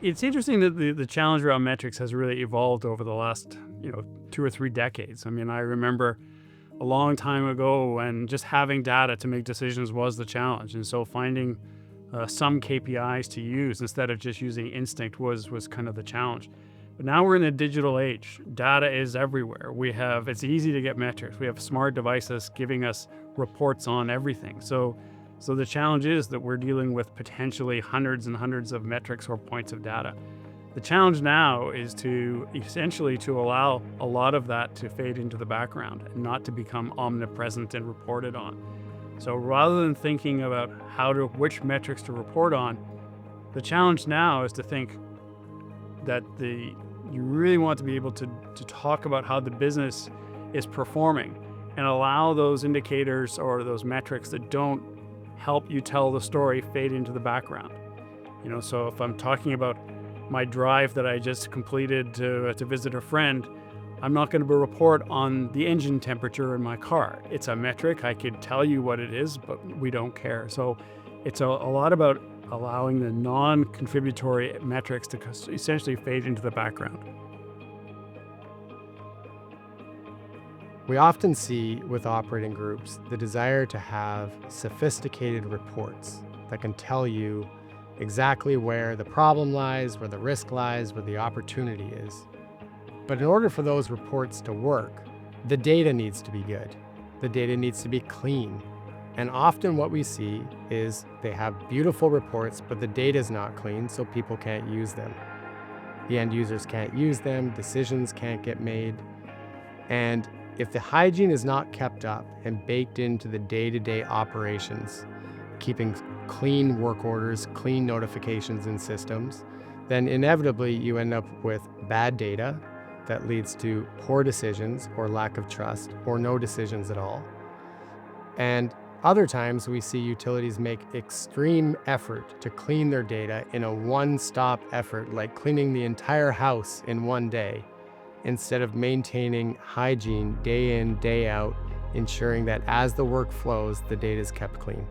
It's interesting that the challenge around metrics has really evolved over the last, 2 or 3 decades. I mean, I remember a long time ago when just having data to make decisions was the challenge. And so finding some KPIs to use instead of just using instinct was kind of the challenge. But now we're in a digital age. Data is everywhere. It's easy to get metrics. We have smart devices giving us reports on everything. So the challenge is that we're dealing with potentially hundreds and hundreds of metrics or points of data. The challenge now is to essentially to allow a lot of that to fade into the background and not to become omnipresent and reported on. So rather than thinking about which metrics to report on, the challenge now is to think that you really want to be able to talk about how the business is performing and allow those indicators or those metrics that don't help you tell the story fade into the background. So if I'm talking about my drive that I just completed to visit a friend, I'm not going to report on the engine temperature in my car. It's a metric. I could tell you what it is, but we don't care. So it's a lot about allowing the non-contributory metrics to essentially fade into the background. We often see with operating groups the desire to have sophisticated reports that can tell you exactly where the problem lies, where the risk lies, where the opportunity is. But in order for those reports to work, the data needs to be good. The data needs to be clean. And often what we see is they have beautiful reports, but the data is not clean, so people can't use them. The end users can't use them, decisions can't get made. And if the hygiene is not kept up and baked into the day-to-day operations, keeping clean work orders, clean notifications and systems, then inevitably you end up with bad data that leads to poor decisions or lack of trust or no decisions at all. And other times we see utilities make extreme effort to clean their data in a one-stop effort, like cleaning the entire house in one day, instead of maintaining hygiene day in, day out, ensuring that as the work flows, the data is kept clean.